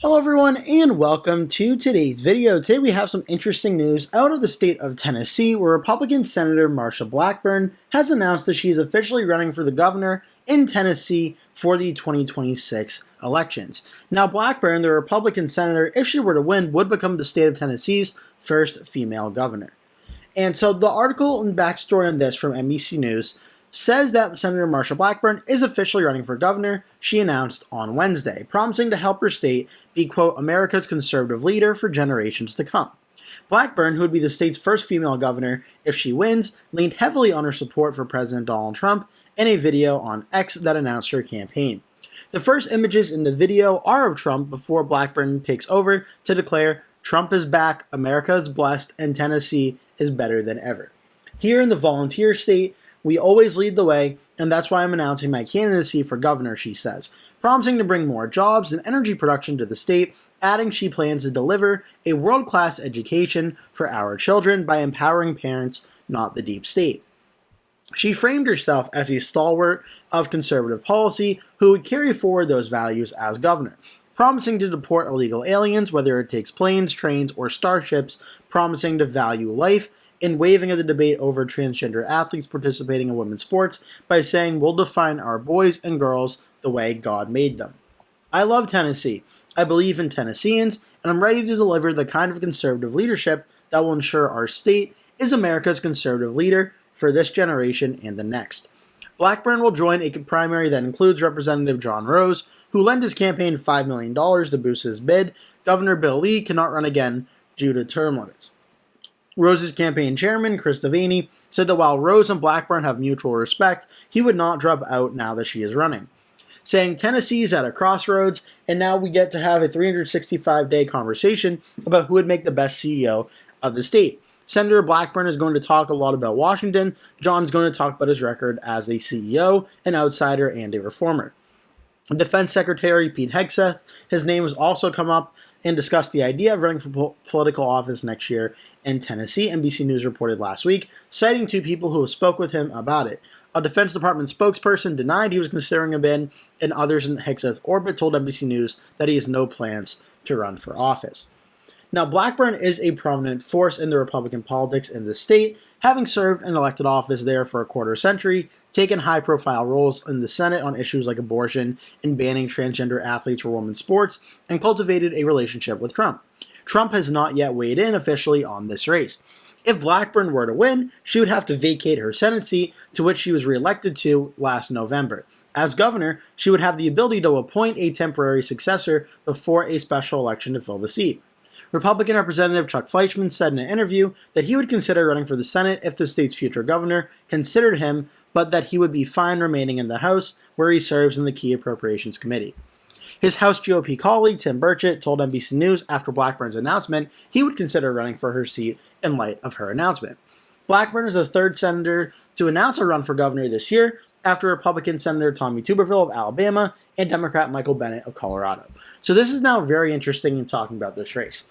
Hello everyone and welcome to today's video. Today we have some interesting news out of the state of Tennessee where Republican Senator Marsha Blackburn has announced that she is officially running for the governor in Tennessee for the 2026 elections. Now Blackburn, the Republican senator, if she were to win, would become the state of Tennessee's first female governor. And so the article and backstory on this from NBC News says that Senator Marsha Blackburn is officially running for governor, she announced on Wednesday, promising to help her state be, quote, America's conservative leader for generations to come. Blackburn, who would be the state's first female governor if she wins, leaned heavily on her support for President Donald Trump in a video on X that announced her campaign. The first images in the video are of Trump before Blackburn takes over to declare, Trump is back, America is blessed, and Tennessee is better than ever. Here in the volunteer state, we always lead the way, and that's why I'm announcing my candidacy for governor, she says, promising to bring more jobs and energy production to the state, adding she plans to deliver a world-class education for our children by empowering parents, not the deep state. She framed herself as a stalwart of conservative policy who would carry forward those values as governor, promising to deport illegal aliens, whether it takes planes, trains, or starships, promising to value life, in waiving of the debate over transgender athletes participating in women's sports by saying we'll define our boys and girls the way God made them. I love Tennessee. I believe in Tennesseans, and I'm ready to deliver the kind of conservative leadership that will ensure our state is America's conservative leader for this generation and the next. Blackburn will join a primary that includes Representative John Rose, who lent his campaign $5 million to boost his bid. Governor Bill Lee cannot run again due to term limits. Rose's campaign chairman, Chris Devaney, said that while Rose and Blackburn have mutual respect, he would not drop out now that she is running, saying Tennessee is at a crossroads, and now we get to have a 365-day conversation about who would make the best CEO of the state. Senator Blackburn is going to talk a lot about Washington. John's going to talk about his record as a CEO, an outsider, and a reformer. Defense Secretary Pete Hegseth, his name has also come up and discussed the idea of running for political office next year in Tennessee, NBC News reported last week, citing two people who spoke with him about it. A Defense Department spokesperson denied he was considering a bid, and others in Hegseth's orbit told NBC News that he has no plans to run for office. Now, Blackburn is a prominent force in the Republican politics in the state, having served in elected office there for a quarter century, taken high-profile roles in the Senate on issues like abortion and banning transgender athletes for women's sports, and cultivated a relationship with Trump. Trump has not yet weighed in officially on this race. If Blackburn were to win, she would have to vacate her Senate seat, to which she was reelected to last November. As governor, she would have the ability to appoint a temporary successor before a special election to fill the seat. Republican Representative Chuck Fleischmann said in an interview that he would consider running for the Senate if the state's future governor considered him, but that he would be fine remaining in the House, where he serves in the Key Appropriations Committee. His House GOP colleague, Tim Burchett, told NBC News after Blackburn's announcement he would consider running for her seat in light of her announcement. Blackburn is the third senator to announce a run for governor this year, after Republican Senator Tommy Tuberville of Alabama and Democrat Michael Bennet of Colorado. So this is now very interesting in talking about this race.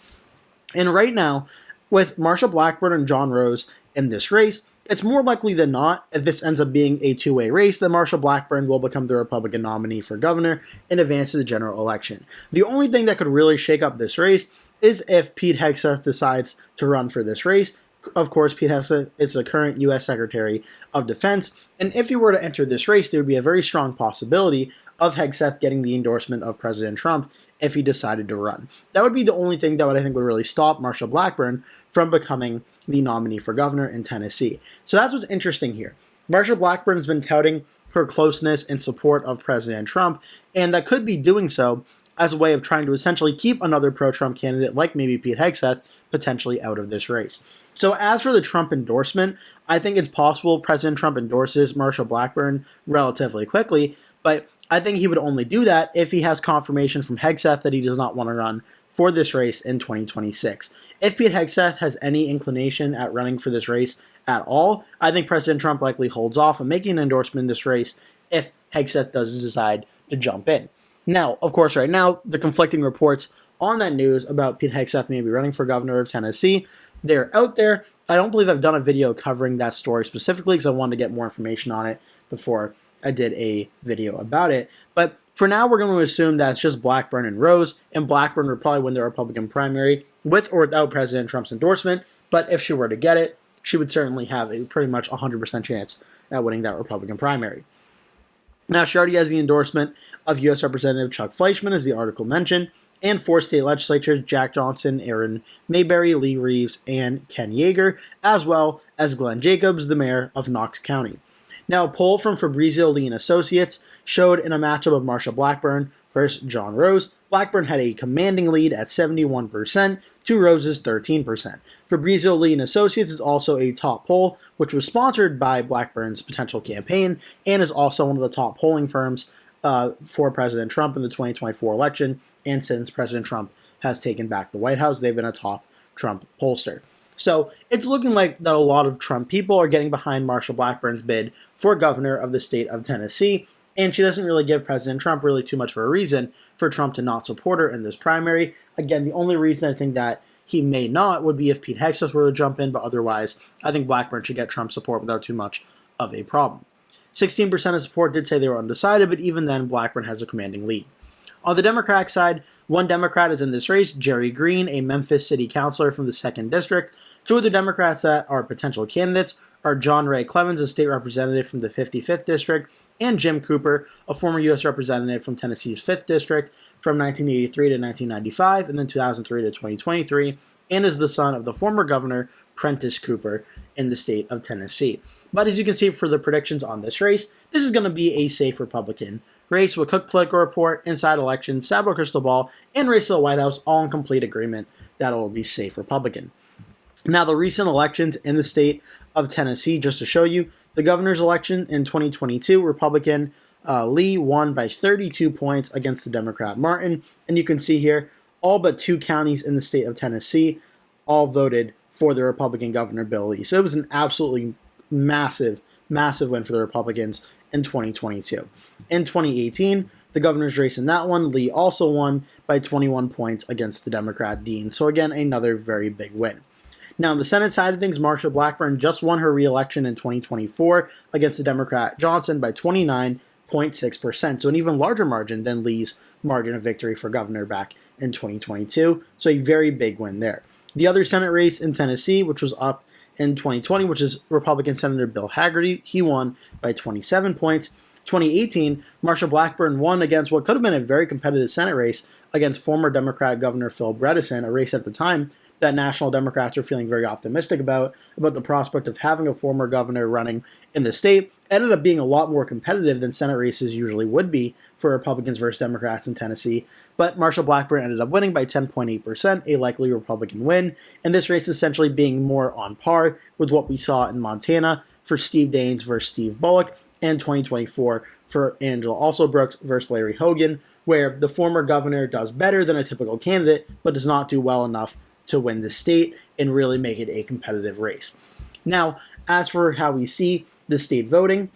And right now, with Marsha Blackburn and John Rose in this race, it's more likely than not, if this ends up being a two-way race, that Marsha Blackburn will become the Republican nominee for governor in advance of the general election. The only thing that could really shake up this race is if Pete Hegseth decides to run for this race. Of course, Pete Hegseth is the current U.S. Secretary of Defense, and if he were to enter this race, there would be a very strong possibility of Hegseth getting the endorsement of President Trump if he decided to run. That would be the only thing that I think would really stop Marsha Blackburn from becoming the nominee for governor in Tennessee. So that's what's interesting here. Marsha Blackburn has been touting her closeness and support of President Trump, and that could be doing so as a way of trying to essentially keep another pro-Trump candidate like maybe Pete Hegseth potentially out of this race. So as for the Trump endorsement, I think it's possible President Trump endorses Marsha Blackburn relatively quickly, but I think he would only do that if he has confirmation from Hegseth that he does not want to run for this race in 2026. If Pete Hegseth has any inclination at running for this race at all, I think President Trump likely holds off on making an endorsement in this race if Hegseth does decide to jump in. Now, of course, right now, the conflicting reports on that news about Pete Hegseth maybe running for governor of Tennessee, they're out there. I don't believe I've done a video covering that story specifically because I wanted to get more information on it before I did a video about it. But For now, we're going to assume that it's just Blackburn and Rose, and Blackburn would probably win the Republican primary with or without President Trump's endorsement, but if she were to get it, she would certainly have a pretty much 100% chance at winning that Republican primary. Now, she already has the endorsement of U.S. Representative Chuck Fleischmann, as the article mentioned, and 4 state legislatures, Jack Johnson, Aaron Mayberry, Lee Reeves, and Ken Yeager, as well as Glenn Jacobs, the mayor of Knox County. Now, a poll from Fabrizio Lee and Associates showed in a matchup of Marsha Blackburn versus John Rose, Blackburn had a commanding lead at 71% to Rose's 13%. Fabrizio Lee and Associates is also a top poll, which was sponsored by Blackburn's potential campaign and is also one of the top polling firms for President Trump in the 2024 election. And since President Trump has taken back the White House, they've been a top Trump pollster. So it's looking like that a lot of Trump people are getting behind Marsha Blackburn's bid for governor of the state of Tennessee, and she doesn't really give President Trump really too much of a reason for Trump to not support her in this primary. Again, the only reason I think that he may not would be if Pete Hegseth were to jump in, but otherwise, I think Blackburn should get Trump support without too much of a problem. 16% of support did say they were undecided, but even then, Blackburn has a commanding lead. On the Democratic side, one Democrat is in this race, Jerry Green, a Memphis city councilor from the 2nd District. Two other Democrats that are potential candidates are John Ray Clemens, a state representative from the 55th District, and Jim Cooper, a former U.S. representative from Tennessee's 5th District from 1983 to 1995 and then 2003 to 2023, and is the son of the former governor, Prentice Cooper, in the state of Tennessee. But as you can see for the predictions on this race, this is going to be a safe Republican race with Cook Political Report, Inside Elections, Sablo Crystal Ball, and Race to the White House all in complete agreement that it will be safe Republican. Now, the recent elections in the state of Tennessee, just to show you, the governor's election in 2022, Republican Lee won by 32 points against the Democrat Martin. And you can see here, all but 2 counties in the state of Tennessee all voted for the Republican Governor Bill Lee. So it was an absolutely massive, massive win for the Republicans in 2022. In 2018, the governor's race in that one, Lee also won by 21 points against the Democrat Dean. So again, another very big win. Now, on the Senate side of things, Marsha Blackburn just won her re-election in 2024 against the Democrat Johnson by 29.6%, so an even larger margin than Lee's margin of victory for governor back in 2022, so a very big win there. The other Senate race in Tennessee, which was up in 2020, which is Republican Senator Bill Hagerty, he won by 27 points. 2018, Marsha Blackburn won against what could have been a very competitive Senate race against former Democrat Governor Phil Bredesen, a race at the time that national Democrats are feeling very optimistic about the prospect of having a former governor running in the state. Ended up being a lot more competitive than Senate races usually would be for Republicans versus Democrats in Tennessee. But Marsha Blackburn ended up winning by 10.8%, a likely Republican win, and this race essentially being more on par with what we saw in Montana for Steve Daines versus Steve Bullock, and 2024 for Angela Alsobrooks versus Larry Hogan, where the former governor does better than a typical candidate, but does not do well enough to win the state and really make it a competitive race. Now, as for how we see the state voting,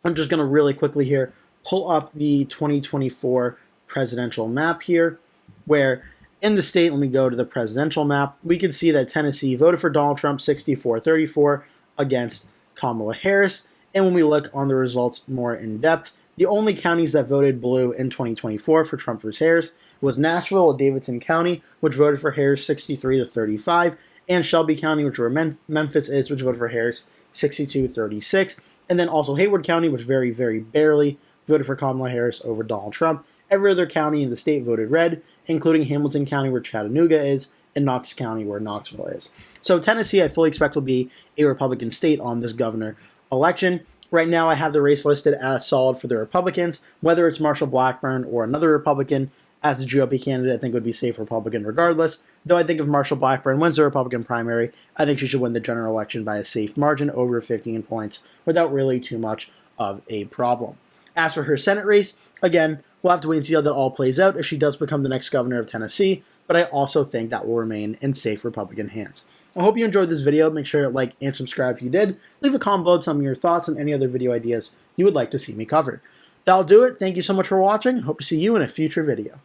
I'm just going to really quickly here pull up the 2024 presidential map here, where in the state, let me go to the presidential map, we can see that Tennessee voted for Donald Trump 64-34 against Kamala Harris. And when we look on the results more in depth, the only counties that voted blue in 2024 for Trump versus Harris was Nashville and Davidson County, which voted for Harris 63-35, and Shelby County, which where Memphis is, which voted for Harris 62-36, and then also Hayward County, which very, very barely voted for Kamala Harris over Donald Trump. Every other county in the state voted red, including Hamilton County, where Chattanooga is, and Knox County, where Knoxville is. So Tennessee, I fully expect will be a Republican state on this governor election. Right now, I have the race listed as solid for the Republicans. Whether it's Marsha Blackburn or another Republican as the GOP candidate, I think would be safe Republican regardless. Though I think if Marsha Blackburn wins the Republican primary, I think she should win the general election by a safe margin over 15 points without really too much of a problem. As for her Senate race, again, we'll have to wait and see how that all plays out if she does become the next governor of Tennessee, but I also think that will remain in safe Republican hands. I hope you enjoyed this video. Make sure to like and subscribe if you did. Leave a comment below, tell me your thoughts and any other video ideas you would like to see me cover. That'll do it. Thank you so much for watching. Hope to see you in a future video.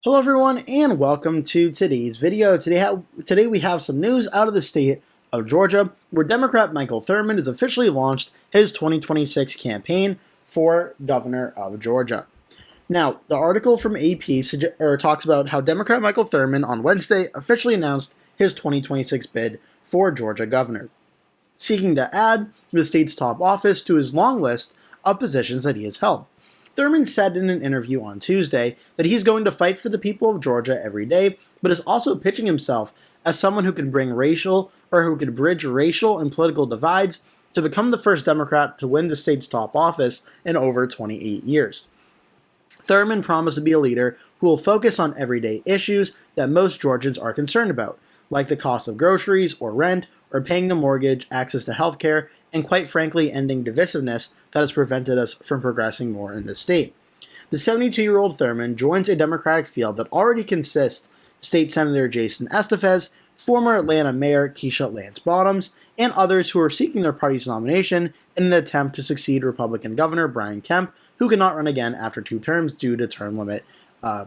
Hello everyone and welcome to today's video. Today we have some news out of the state of Georgia where Democrat Michael Thurmond has officially launched his 2026 campaign for governor of Georgia. Now, the article from AP talks about how Democrat Michael Thurmond on Wednesday officially announced his 2026 bid for Georgia governor, seeking to add the state's top office to his long list of positions that he has held. Thurmond said in an interview on Tuesday that he's going to fight for the people of Georgia every day, but is also pitching himself as someone who can bridge racial and political divides to become the first Democrat to win the state's top office in over 28 years. Thurmond promised to be a leader who will focus on everyday issues that most Georgians are concerned about, like the cost of groceries or rent, or paying the mortgage, access to health care, and quite frankly ending divisiveness that has prevented us from progressing more in this state. The 72-year-old Thurmond joins a Democratic field that already consists of State Senator Jason Estefes, former Atlanta Mayor Keisha Lance Bottoms, and others who are seeking their party's nomination in an attempt to succeed Republican Governor Brian Kemp, who cannot run again after 2 terms due to term limit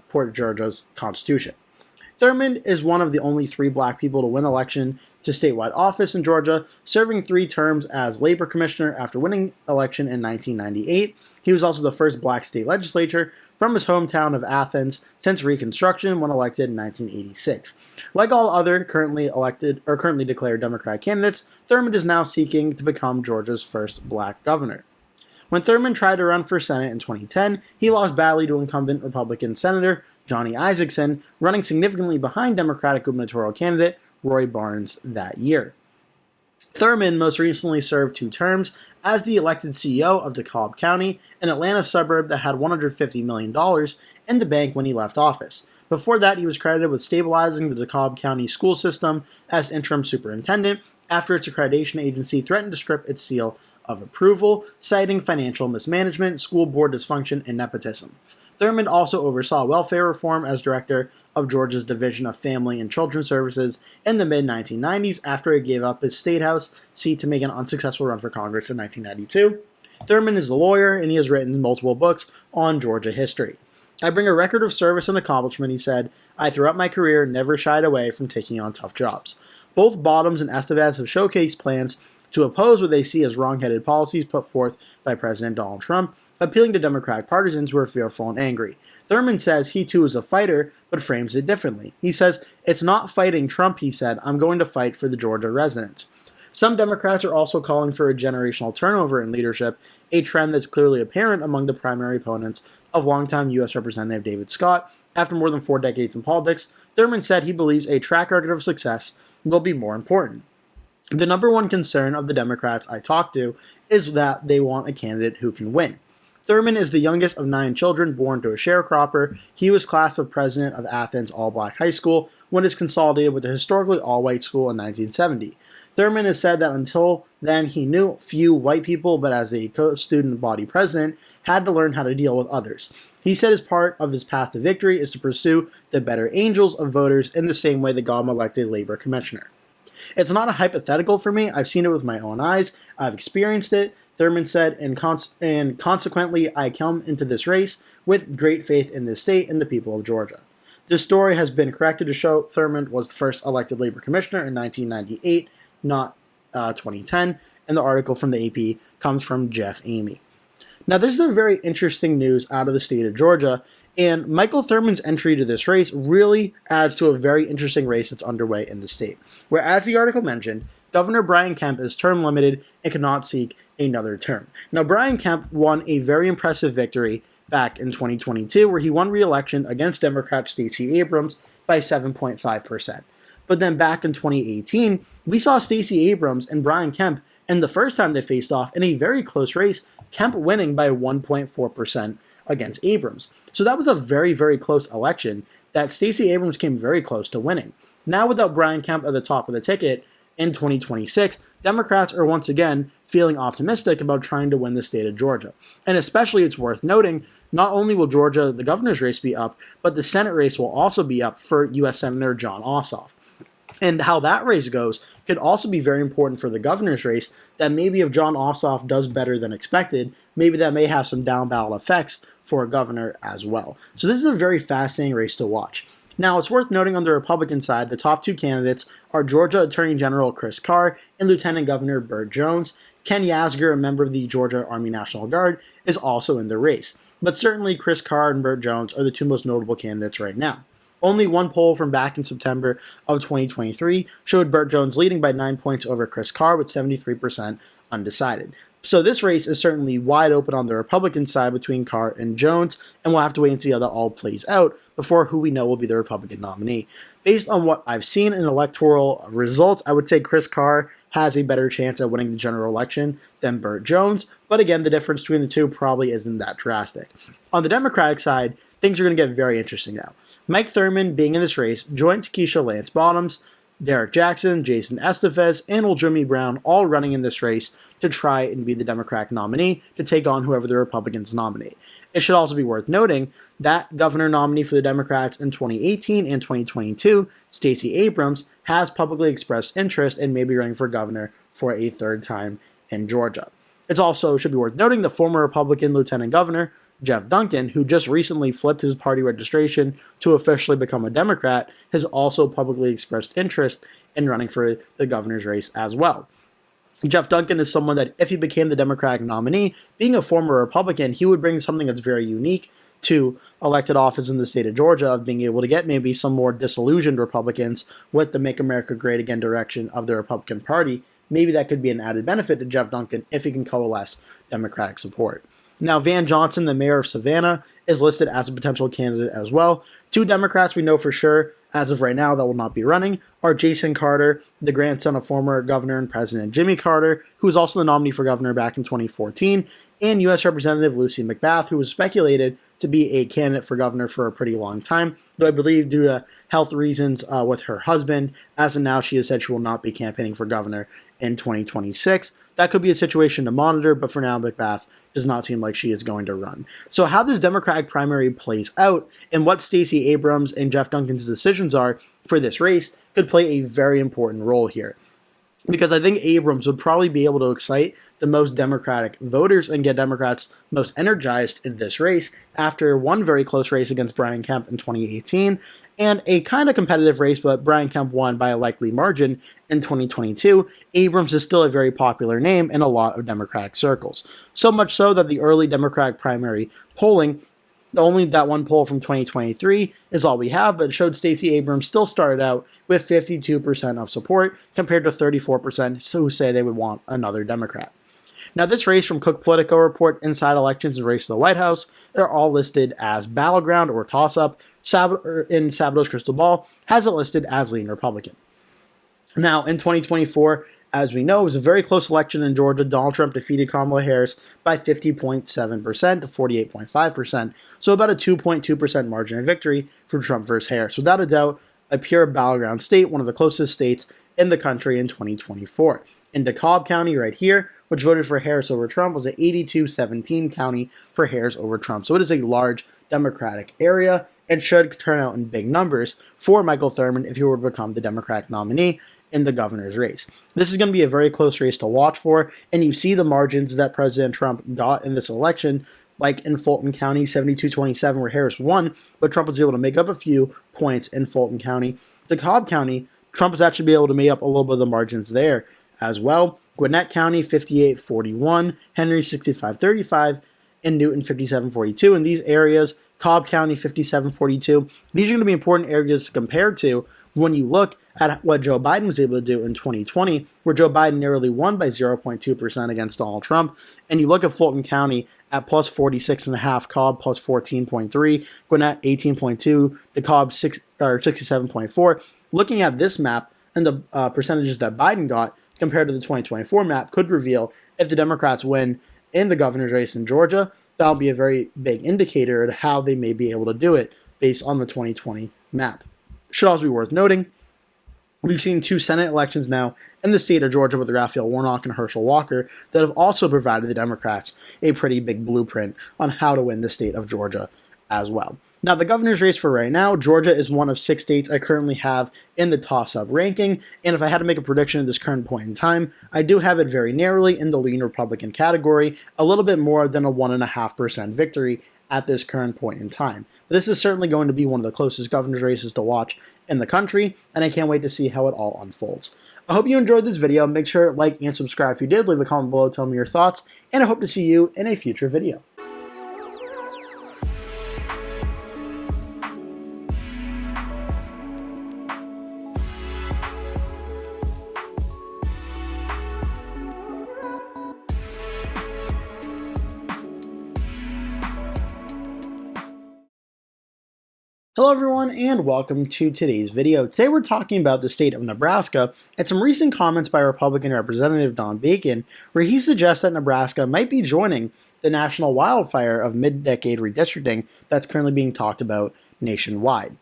per Georgia's constitution. Thurmond is one of the only 3 black people to win election to statewide office in Georgia, serving 3 terms as labor commissioner after winning election in 1998. He was also the first black state legislator from his hometown of Athens since Reconstruction when elected in 1986. Like all other currently declared Democrat candidates, Thurmond is now seeking to become Georgia's first black governor. When Thurmond tried to run for Senate in 2010, he lost badly to incumbent Republican Senator Johnny Isakson, running significantly behind Democratic gubernatorial candidate Roy Barnes that year. Thurmond most recently served 2 terms as the elected CEO of DeKalb County, an Atlanta suburb that had $150 million in the bank when he left office. Before that, he was credited with stabilizing the DeKalb County school system as interim superintendent after its accreditation agency threatened to strip its seal of approval, citing financial mismanagement, school board dysfunction, and nepotism. Thurmond also oversaw welfare reform as director of Georgia's Division of Family and Children Services in the mid-1990s after he gave up his state house seat to make an unsuccessful run for Congress in 1992. Thurmond is a lawyer, and he has written multiple books on Georgia history. "I bring a record of service and accomplishment," he said. "I, throughout my career, never shied away from taking on tough jobs." Both Bottoms and Estevez have showcased plans to oppose what they see as wrong-headed policies put forth by President Donald Trump, appealing to Democratic partisans who are fearful and angry. Thurmond says he too is a fighter, but frames it differently. He says, "It's not fighting Trump," he said. "I'm going to fight for the Georgia residents." Some Democrats are also calling for a generational turnover in leadership, a trend that's clearly apparent among the primary opponents of longtime U.S. Representative David Scott. After more than 4 decades in politics, Thurmond said he believes a track record of success will be more important. "The number one concern of the Democrats I talk to is that they want a candidate who can win." Thurmond is the youngest of 9 children born to a sharecropper. He was class of president of Athens all-black high school when it was consolidated with a historically all-white school in 1970. Thurmond has said that until then he knew few white people, but as a co-student body president, had to learn how to deal with others. He said as part of his path to victory is to pursue the better angels of voters in the same way that got him elected labor commissioner. "It's not a hypothetical for me. I've seen it with my own eyes. I've experienced it," Thurmond said, and consequently, I come into this race with great faith in this state and the people of Georgia. This story has been corrected to show Thurmond was the first elected labor commissioner in 1998, not 2010, and the article from the AP comes from Jeff Amy. Now, this is a very interesting news out of the state of Georgia, and Michael Thurmond's entry to this race really adds to a very interesting race that's underway in the state, where, as the article mentioned, Governor Brian Kemp is term limited and cannot seek another term. Now, Brian Kemp won a very impressive victory back in 2022, where he won re-election against Democrat Stacey Abrams by 7.5%. But then back in 2018, we saw Stacey Abrams and Brian Kemp, and the first time they faced off in a very close race, Kemp winning by 1.4% against Abrams. So that was a very, very close election that Stacey Abrams came very close to winning. Now, without Brian Kemp at the top of the ticket in 2026, Democrats are once again feeling optimistic about trying to win the state of Georgia. And especially, it's worth noting, not only will Georgia, the governor's race, be up, but the Senate race will also be up for U.S. Senator Jon Ossoff. And how that race goes could also be very important for the governor's race, that maybe if John Ossoff does better than expected, maybe that may have some down ballot effects for a governor as well. So this is a very fascinating race to watch. Now, it's worth noting on the Republican side, the top two candidates are Georgia Attorney General Chris Carr and Lieutenant Governor Burt Jones. Ken Yasgur, a member of the Georgia Army National Guard, is also in the race. But certainly Chris Carr and Burt Jones are the two most notable candidates right now. Only one poll from back in September of 2023 showed Burt Jones leading by 9 points over Chris Carr with 73% undecided. So this race is certainly wide open on the Republican side between Carr and Jones, and we'll have to wait and see how that all plays out before who we know will be the Republican nominee. Based on what I've seen in electoral results, I would say Chris Carr has a better chance at winning the general election than Burt Jones, but again, the difference between the two probably isn't that drastic. On the Democratic side, things are going to get very interesting now. Mike Thurmond, being in this race, joins Keisha Lance Bottoms, Derek Jackson, Jason Estevez, and Oljumi Brown all running in this race to try and be the Democratic nominee to take on whoever the Republicans nominate. It should also be worth noting that governor nominee for the Democrats in 2018 and 2022, Stacey Abrams, has publicly expressed interest in maybe running for governor for a third time in Georgia. It also should be worth noting the former Republican Lieutenant Governor, Jeff Duncan, who just recently flipped his party registration to officially become a Democrat, has also publicly expressed interest in running for the governor's race as well. Jeff Duncan is someone that, if he became the Democratic nominee, being a former Republican, he would bring something that's very unique to elected office in the state of Georgia, of being able to get maybe some more disillusioned Republicans with the Make America Great Again direction of the Republican Party. Maybe that could be an added benefit to Jeff Duncan if he can coalesce Democratic support. Now, Van Johnson, the mayor of Savannah, is listed as a potential candidate as well. Two Democrats we know for sure, as of right now, that will not be running are Jason Carter, the grandson of former Governor and President Jimmy Carter, who was also the nominee for governor back in 2014, and U.S. Representative Lucy McBath, who was speculated to be a candidate for governor for a pretty long time, though I believe due to health reasons with her husband, as of now she has said she will not be campaigning for governor in 2026. That could be a situation to monitor, but for now, McBath does not seem like she is going to run. So how this Democratic primary plays out and what Stacey Abrams and Jeff Duncan's decisions are for this race could play a very important role here. Because I think Abrams would probably be able to excite the most Democratic voters and get Democrats most energized in this race after one very close race against Brian Kemp in 2018 and a kind of competitive race, but Brian Kemp won by a likely margin in 2022. Abrams is still a very popular name in a lot of Democratic circles. So much so that the early Democratic primary polling, only that one poll from 2023 is all we have, but it showed Stacey Abrams still started out with 52% of support compared to 34% who say they would want another Democrat. Now, this race from Cook Politico Report, Inside Elections, and Race to the White House, they're all listed as battleground or toss-up. In Sabado's Crystal Ball has it listed as lean Republican. Now, in 2024, as we know, it was a very close election in Georgia. Donald Trump defeated Kamala Harris by 50.7% to 48.5%, so about a 2.2% margin of victory for Trump versus Harris. Without a doubt, a pure battleground state, one of the closest states in the country in 2024. In DeKalb County right here, which voted for Harris over Trump, was an 82-17 county for Harris over Trump. So it is a large Democratic area and should turn out in big numbers for Michael Thurmond if he were to become the Democratic nominee in the governor's race. This is going to be a very close race to watch for, and you see the margins that President Trump got in this election, like in Fulton County, 72-27, where Harris won, but Trump was able to make up a few points in Fulton County. DeKalb County, Trump was actually be able to make up a little bit of the margins there as well. Gwinnett County, 58-41, Henry, 65-35, and Newton, 57-42. In these areas, Cobb County, 57-42. These are going to be important areas to compare to when you look at what Joe Biden was able to do in 2020, where Joe Biden narrowly won by 0.2% against Donald Trump. And you look at Fulton County at plus 46.5, Cobb plus 14.3, Gwinnett 18.2, DeKalb 67.4. Looking at this map and the percentages that Biden got compared to the 2024 map could reveal if the Democrats win in the governor's race in Georgia. That'll be a very big indicator of how they may be able to do it based on the 2020 map. Should also be worth noting, we've seen two Senate elections now in the state of Georgia with Raphael Warnock and Herschel Walker that have also provided the Democrats a pretty big blueprint on how to win the state of Georgia as well. Now, the governor's race for right now, Georgia is one of 6 states I currently have in the toss-up ranking, and if I had to make a prediction at this current point in time, I do have it very narrowly in the lean Republican category, a little bit more than a 1.5% victory at this current point in time. But this is certainly going to be one of the closest governor's races to watch in the country, and I can't wait to see how it all unfolds. I hope you enjoyed this video. Make sure to like and subscribe if you did. Leave a comment below, tell me your thoughts, and I hope to see you in a future video. Hello everyone and welcome to today's video. Today we're talking about the state of Nebraska and some recent comments by Republican Representative Don Bacon where he suggests that Nebraska might be joining the national wildfire of mid-decade redistricting that's currently being talked about nationwide.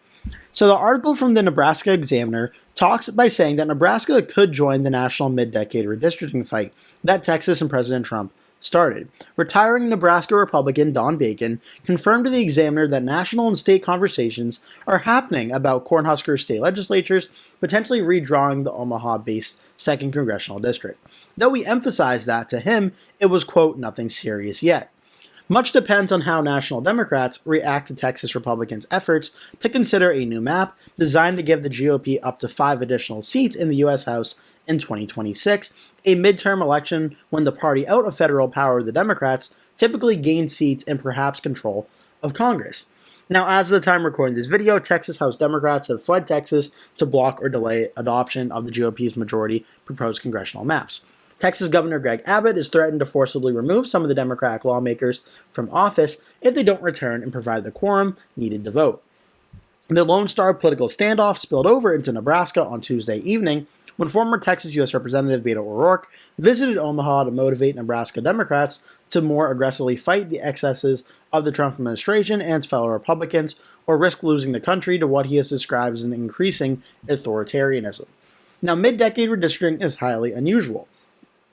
So the article from the Nebraska Examiner talks by saying that Nebraska could join the national mid-decade redistricting fight that Texas and President Trump started. Retiring Nebraska Republican Don Bacon confirmed to the Examiner that national and state conversations are happening about Cornhusker state legislatures potentially redrawing the Omaha-based 2nd Congressional District. Though he emphasized that, to him, it was, quote, nothing serious yet. Much depends on how national Democrats react to Texas Republicans' efforts to consider a new map designed to give the GOP up to 5 additional seats in the U.S. House in 2026, a midterm election when the party out of federal power, the Democrats, typically gain seats and perhaps control of Congress. Now, as of the time recording this video, Texas House Democrats have fled Texas to block or delay adoption of the GOP's majority proposed congressional maps. Texas Governor Greg Abbott is threatened to forcibly remove some of the Democratic lawmakers from office if they don't return and provide the quorum needed to vote. The Lone Star political standoff spilled over into Nebraska on Tuesday evening when former Texas U.S. Representative Beto O'Rourke visited Omaha to motivate Nebraska Democrats to more aggressively fight the excesses of the Trump administration and its fellow Republicans, or risk losing the country to what he has described as an increasing authoritarianism. Now, mid-decade redistricting is highly unusual.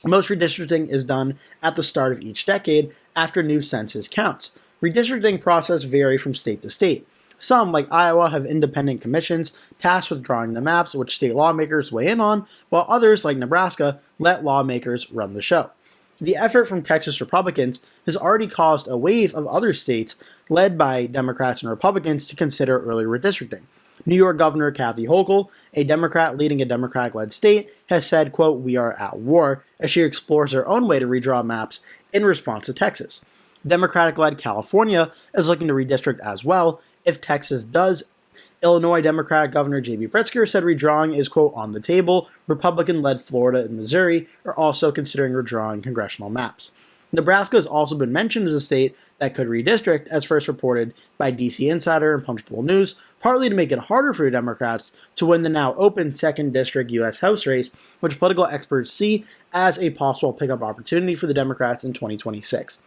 Most redistricting is done at the start of each decade after new census counts. Redistricting process vary from state to state. Some, like Iowa, have independent commissions tasked with drawing the maps, which state lawmakers weigh in on, while others, like Nebraska, let lawmakers run the show. The effort from Texas Republicans has already caused a wave of other states, led by Democrats and Republicans, to consider early redistricting. New York Governor Kathy Hochul, a Democrat leading a Democratic-led state, has said, quote, "We are at war," as she explores her own way to redraw maps in response to Texas. Democratic-led California is looking to redistrict as well. If Texas does, Illinois Democratic Governor J.B. Pritzker said redrawing is, quote, on the table. Republican-led Florida and Missouri are also considering redrawing congressional maps. Nebraska has also been mentioned as a state that could redistrict, as first reported by DC Insider and Punchbowl News, partly to make it harder for Democrats to win the now open 2nd District U.S. House race, which political experts see as a possible pickup opportunity for the Democrats in 2026.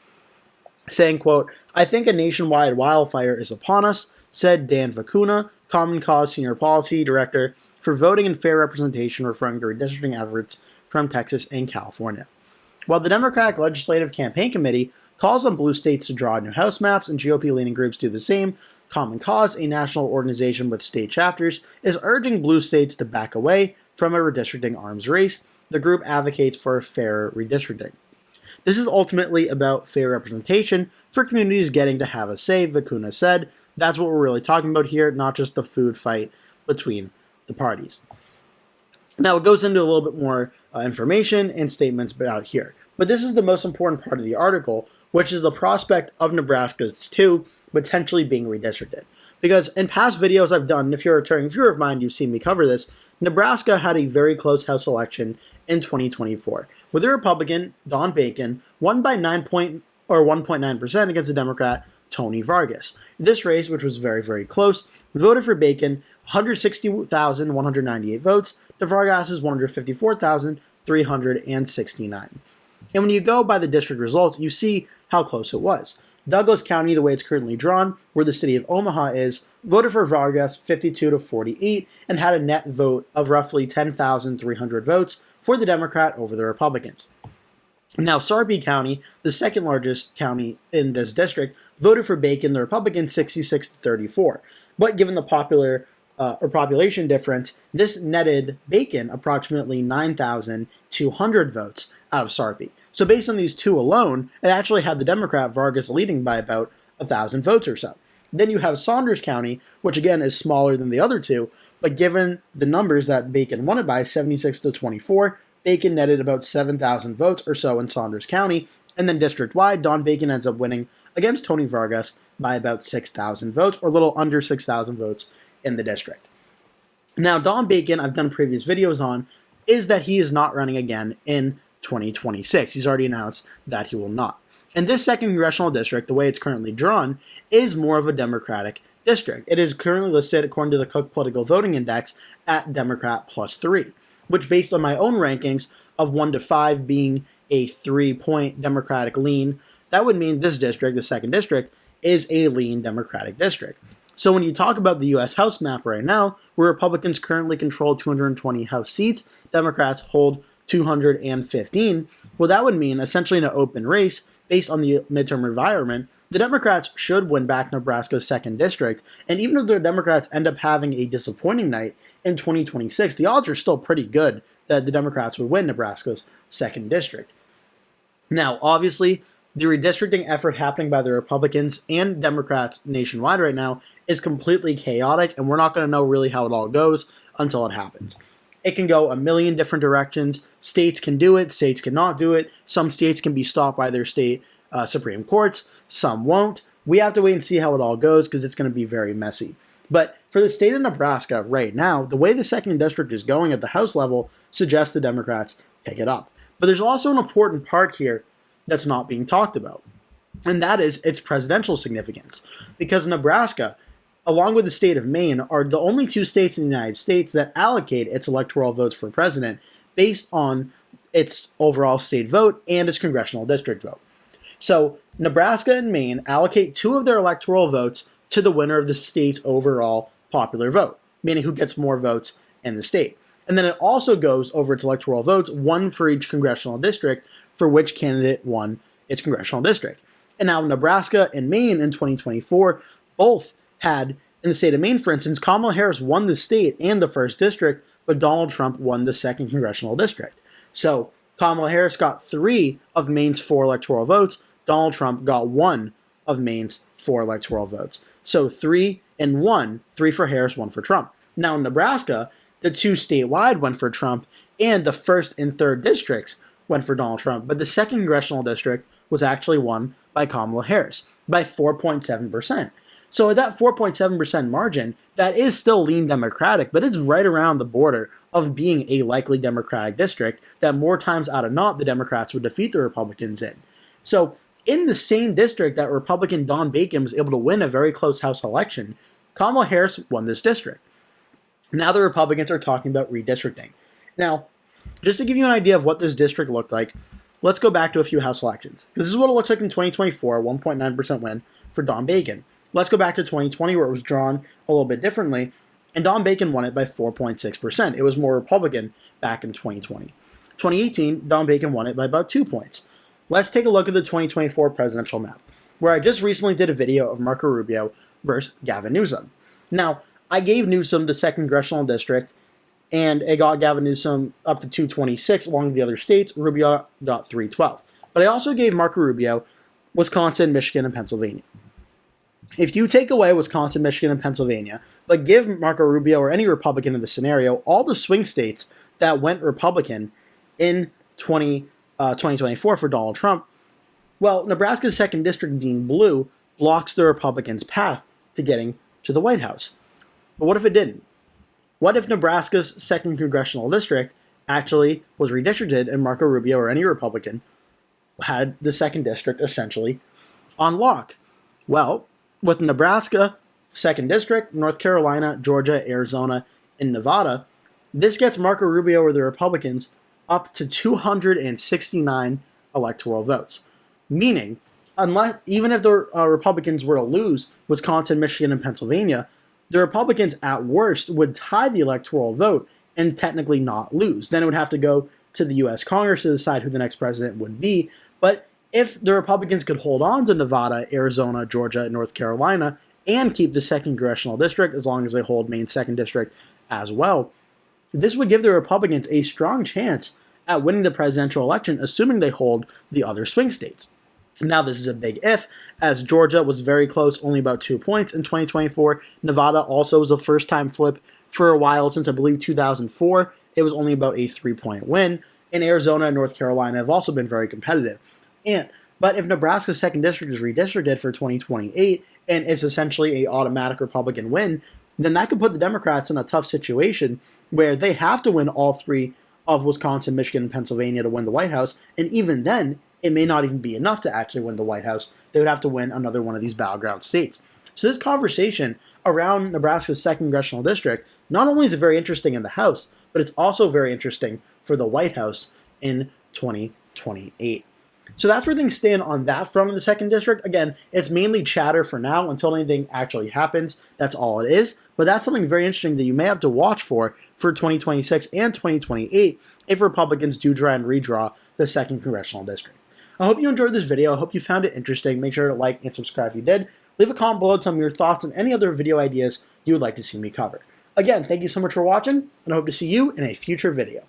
Saying, quote, "I think a nationwide wildfire is upon us," said Dan Vacuna, Common Cause Senior Policy Director for Voting and Fair Representation, referring to redistricting efforts from Texas and California. While the Democratic Legislative Campaign Committee calls on blue states to draw new House maps and GOP-leaning groups do the same, Common Cause, a national organization with state chapters, is urging blue states to back away from a redistricting arms race. The group advocates for fairer redistricting. This is ultimately about fair representation for communities getting to have a say, Vacuna said. That's what we're really talking about here, not just the food fight between the parties. Now, it goes into a little bit more information and statements about here. But this is the most important part of the article, which is the prospect of Nebraska's 2 potentially being redistricted. Because in past videos I've done, if you're a returning viewer of mine, you've seen me cover this, Nebraska had a very close House election in 2024, where the Republican, Don Bacon, won by 1.9% against the Democrat, Tony Vargas. This race, which was very, very close, voted for Bacon 160,198 votes to Vargas's 154,369. And when you go by the district results, you see how close it was. Douglas County, the way it's currently drawn, where the city of Omaha is, voted for Vargas 52-48 and had a net vote of roughly 10,300 votes for the Democrat over the Republicans. Now, Sarpy County, the second largest county in this district, voted for Bacon, the Republican, 66 to 34. But given the population difference, this netted Bacon approximately 9,200 votes out of Sarpy. So based on these two alone, it actually had the Democrat Vargas leading by about 1,000 votes or so. Then you have Saunders County, which again is smaller than the other two, but given the numbers that Bacon won it by, 76 to 24, Bacon netted about 7,000 votes or so in Saunders County, and then district-wide, Don Bacon ends up winning against Tony Vargas by about 6,000 votes, or a little under 6,000 votes in the district. Now, Don Bacon, I've done previous videos on, is that he is not running again in 2026. He's already announced that he will not. And this second congressional district, the way it's currently drawn, is more of a Democratic district. It is currently listed, according to the Cook Political Voting Index, at Democrat +3, which based on my own rankings of 1 to 5 being a 3-point Democratic lean, that would mean this district, the second district, is a lean Democratic district. So when you talk about the U.S. House map right now, where Republicans currently control 220 House seats, Democrats hold 215, well, that would mean essentially in an open race, based on the midterm environment, the Democrats should win back Nebraska's second district, and even if the Democrats end up having a disappointing night in 2026, the odds are still pretty good that the Democrats would win Nebraska's second district. Now, obviously, the redistricting effort happening by the Republicans and Democrats nationwide right now is completely chaotic, and we're not going to know really how it all goes until it happens. It can go a million different directions. States can do it, states cannot do it. Some states can be stopped by their state Supreme Courts, some won't. We have to wait and see how it all goes because it's going to be very messy. But for the state of Nebraska right now, the way the second district is going at the House level suggests the Democrats pick it up. But there's also an important part here that's not being talked about, and that is its presidential significance. Because Nebraska, along with the state of Maine, are the only two states in the United States that allocate its electoral votes for president based on its overall state vote and its congressional district vote. So Nebraska and Maine allocate 2 of their electoral votes to the winner of the state's overall popular vote, meaning who gets more votes in the state. And then it also goes over its electoral votes, 1 for each congressional district, for which candidate won its congressional district. And now Nebraska and Maine in 2024 both had, in the state of Maine, for instance, Kamala Harris won the state and the first district, but Donald Trump won the second congressional district. So Kamala Harris got 3 of Maine's 4 electoral votes. Donald Trump got 1 of Maine's 4 electoral votes. So 3 and 1, 3 for Harris, 1 for Trump. Now in Nebraska, the 2 statewide went for Trump, and the first and third districts went for Donald Trump. But the second congressional district was actually won by Kamala Harris by 4.7%. So at that 4.7% margin, that is still lean Democratic, but it's right around the border of being a likely Democratic district that more times out of not, the Democrats would defeat the Republicans in. So in the same district that Republican Don Bacon was able to win a very close House election, Kamala Harris won this district. Now the Republicans are talking about redistricting. Now, just to give you an idea of what this district looked like, let's go back to a few House elections. This is what it looks like in 2024, 1.9% win for Don Bacon. Let's go back to 2020 where it was drawn a little bit differently, and Don Bacon won it by 4.6%. It was more Republican back in 2020. 2018, Don Bacon won it by about 2 points. Let's take a look at the 2024 presidential map, where I just recently did a video of Marco Rubio versus Gavin Newsom. Now, I gave Newsom the second congressional district, and it got Gavin Newsom up to 226 along with the other states. Rubio got 312. But I also gave Marco Rubio Wisconsin, Michigan, and Pennsylvania. If you take away Wisconsin, Michigan, and Pennsylvania, but give Marco Rubio or any Republican in the scenario all the swing states that went Republican in 2024 for Donald Trump, well, Nebraska's second district being blue blocks the Republicans' path to getting to the White House. But what if it didn't? What if Nebraska's second congressional district actually was redistricted and Marco Rubio or any Republican had the second district essentially on lock? Well, with Nebraska, second district, North Carolina, Georgia, Arizona, and Nevada, this gets Marco Rubio or the Republicans up to 269 electoral votes. Meaning, even if the Republicans were to lose Wisconsin, Michigan, and Pennsylvania, the Republicans at worst would tie the electoral vote and technically not lose. Then it would have to go to the U.S. Congress to decide who the next president would be. But If the Republicans could hold on to Nevada, Arizona, Georgia, and North Carolina, and keep the 2nd Congressional District, as long as they hold Maine's 2nd District as well, this would give the Republicans a strong chance at winning the presidential election, assuming they hold the other swing states. Now, this is a big if, as Georgia was very close, only about 2 points in 2024. Nevada also was a first-time flip for a while, since I believe 2004. It was only about a 3-point win. And Arizona and North Carolina have also been very competitive. But if Nebraska's 2nd District is redistricted for 2028, and it's essentially an automatic Republican win, then that could put the Democrats in a tough situation where they have to win all 3 of Wisconsin, Michigan, and Pennsylvania to win the White House, and even then, it may not even be enough to actually win the White House. They would have to win another one of these battleground states. So this conversation around Nebraska's 2nd Congressional District, not only is it very interesting in the House, but it's also very interesting for the White House in 2028. So that's where things stand on that front of the 2nd District. Again, it's mainly chatter for now until anything actually happens. That's all it is. But that's something very interesting that you may have to watch for 2026 and 2028 if Republicans do try and redraw the 2nd Congressional District. I hope you enjoyed this video. I hope you found it interesting. Make sure to like and subscribe if you did. Leave a comment below, tell me your thoughts on any other video ideas you would like to see me cover. Again, thank you so much for watching, and I hope to see you in a future video.